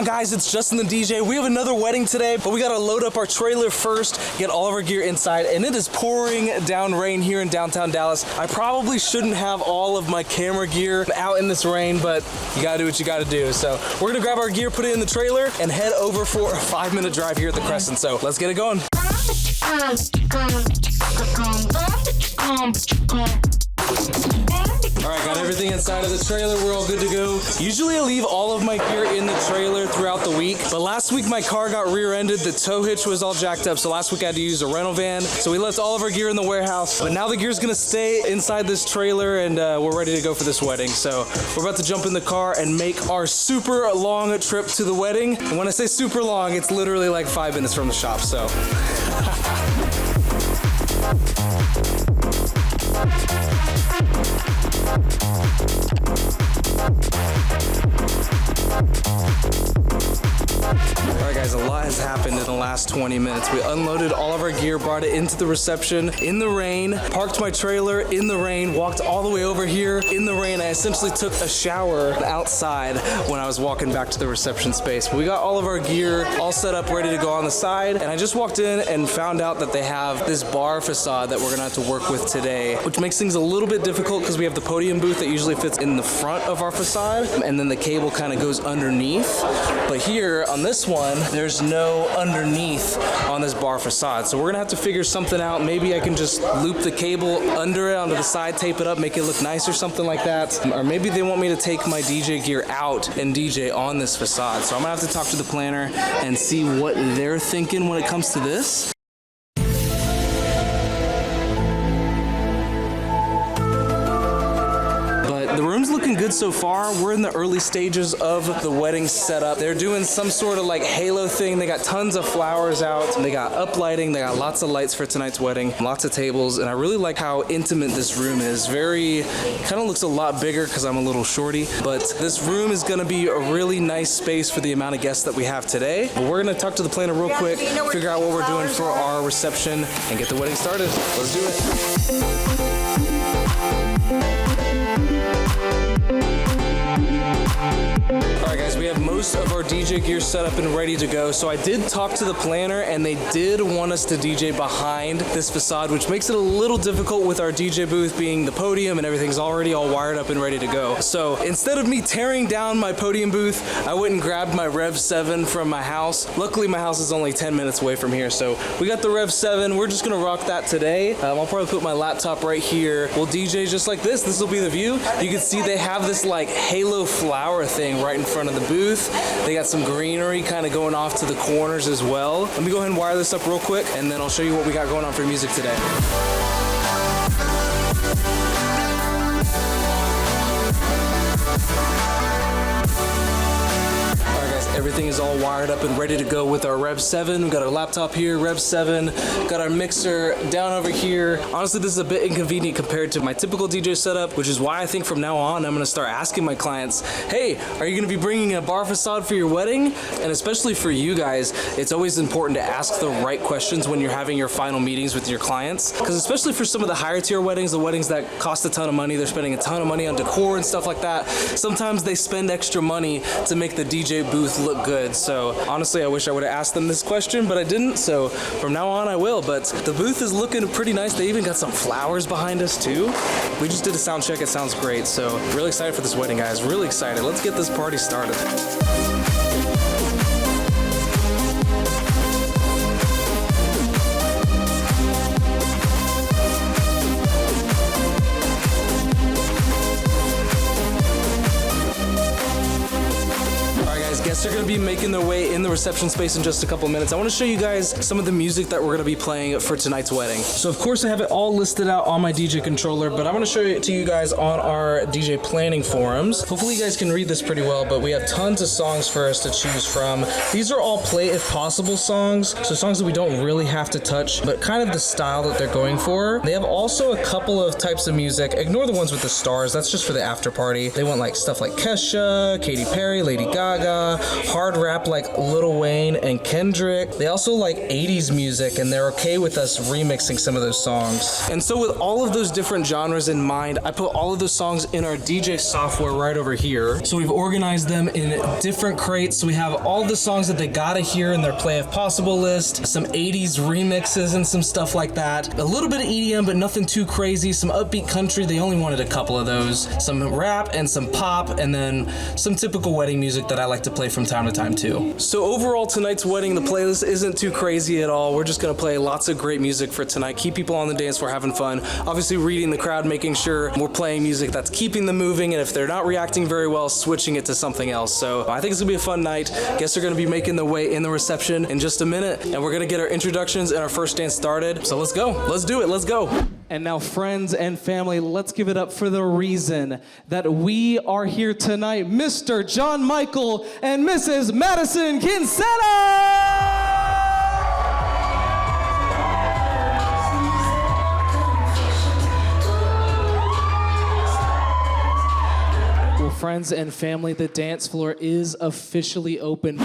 on, guys? It's Justin the DJ. We have another wedding today, but we gotta load up our trailer first, get all of our gear inside, and it is pouring down rain here in downtown Dallas. I probably shouldn't have all of my camera gear out in this rain, but you gotta do what you gotta do. So we're gonna grab our gear, put it in the trailer, and head over for a 5-minute drive here at the Crescent. So let's get it going. Alright, got everything inside of the trailer. We're all good to go. Usually I leave all of my gear in the trailer throughout the week, but last week my car got rear-ended. The tow hitch was all jacked up, so last week I had to use a rental van. So we left all of our gear in the warehouse, but now the gear's gonna stay inside this trailer, and we're ready to go for this wedding. So we're about to jump in the car and make our super long trip to the wedding. And when I say super long, it's literally like 5 minutes from the shop, so. Alright guys, a lot has happened in the last 20 minutes. We unloaded all of our gear, brought it into the reception in the rain, parked my trailer in the rain, walked all the way over here in the rain. I essentially took a shower outside when I was walking back to the reception space. But we got all of our gear all set up, ready to go on the side, and I just walked in and found out that they have this bar facade that we're gonna have to work with today, which makes things a little bit difficult because we have the podium booth that usually fits in the front of our facade, and then the cable kind of goes underneath. But here on this one, there's no underneath on this bar facade. So we're gonna have to figure something out. Maybe I can just loop the cable under it onto the side, tape it up, make it look nice or something like that. Or maybe they want me to take my DJ gear out and DJ on this facade. So I'm gonna have to talk to the planner and see what they're thinking when it comes to this. The room's looking good so far. We're in the early stages of the wedding setup. They're doing some sort of like halo thing. They got tons of flowers out. They got up lighting. They got lots of lights for tonight's wedding. Lots of tables. And I really like how intimate this room is. Kind of looks a lot bigger because I'm a little shorty. But this room is going to be a really nice space for the amount of guests that we have today. But we're going to talk to the planner real quick, figure out what we're doing for our reception, and get the wedding started. Let's do it. Alright guys, we have most of our DJ gear set up and ready to go. So I did talk to the planner and they did want us to DJ behind this facade, which makes it a little difficult with our DJ booth being the podium and everything's already all wired up and ready to go. So instead of me tearing down my podium booth, I went and grabbed my Rev 7 from my house. Luckily my house is only 10 minutes away from here, so we got the Rev 7. We're just gonna rock that today. I'll probably put my laptop right here. We'll DJ just like this. This will be the view. You can see they have this like halo flower thing right in front of the booth. They got some greenery kind of going off to the corners as well. Let me go ahead and wire this up real quick and then I'll show you what we got going on for music today. Everything is all wired up and ready to go with our Rev 7. We've got our laptop here, Rev 7. Got our mixer down over here. Honestly, this is a bit inconvenient compared to my typical DJ setup, which is why I think from now on, I'm gonna start asking my clients, hey, are you gonna be bringing a bar facade for your wedding? And especially for you guys, it's always important to ask the right questions when you're having your final meetings with your clients. Because especially for some of the higher tier weddings, the weddings that cost a ton of money, they're spending a ton of money on decor and stuff like that. Sometimes they spend extra money to make the DJ booth look good. So honestly, I wish I would have asked them this question, but I didn't. So from now on, I will. But the booth is looking pretty nice. They even got some flowers behind us too. We just did a sound check. It sounds great. So really excited for this wedding, guys. Really excited. Let's get this party started. Guests are going to be making their way in the reception space in just a couple minutes. I want to show you guys some of the music that we're going to be playing for tonight's wedding. So of course I have it all listed out on my DJ controller, but I'm going to show it to you guys on our DJ planning forums. Hopefully you guys can read this pretty well, but we have tons of songs for us to choose from. These are all play if possible songs, so songs that we don't really have to touch, but kind of the style that they're going for. They have also a couple of types of music. Ignore the ones with the stars. That's just for the after party. They want like stuff like Kesha, Katy Perry, Lady Gaga, hard rap like Lil Wayne and Kendrick. They also like 80s music, and they're okay with us remixing some of those songs. And so with all of those different genres in mind, I put all of those songs in our DJ software right over here. So we've organized them in different crates. So we have all the songs that they gotta hear in their Play If Possible list, some 80s remixes and some stuff like that. A little bit of EDM, but nothing too crazy. Some upbeat country, they only wanted a couple of those. Some rap and some pop, and then some typical wedding music that I like to play from time to time too. So overall, tonight's wedding, the playlist isn't too crazy at all. We're just gonna play lots of great music for tonight, keep people on the dance floor having fun, obviously reading the crowd, making sure we're playing music that's keeping them moving, and if they're not reacting very well, switching it to something else. So I think it's gonna be a fun night. Guests are gonna be making their way in the reception in just a minute, and we're gonna get our introductions and our first dance started. So let's go, let's do it, let's go. And now, friends and family, let's give it up for the reason that we are here tonight, Mr. John Michael and Mrs. Madison Kinsella! Well, friends and family, the dance floor is officially open.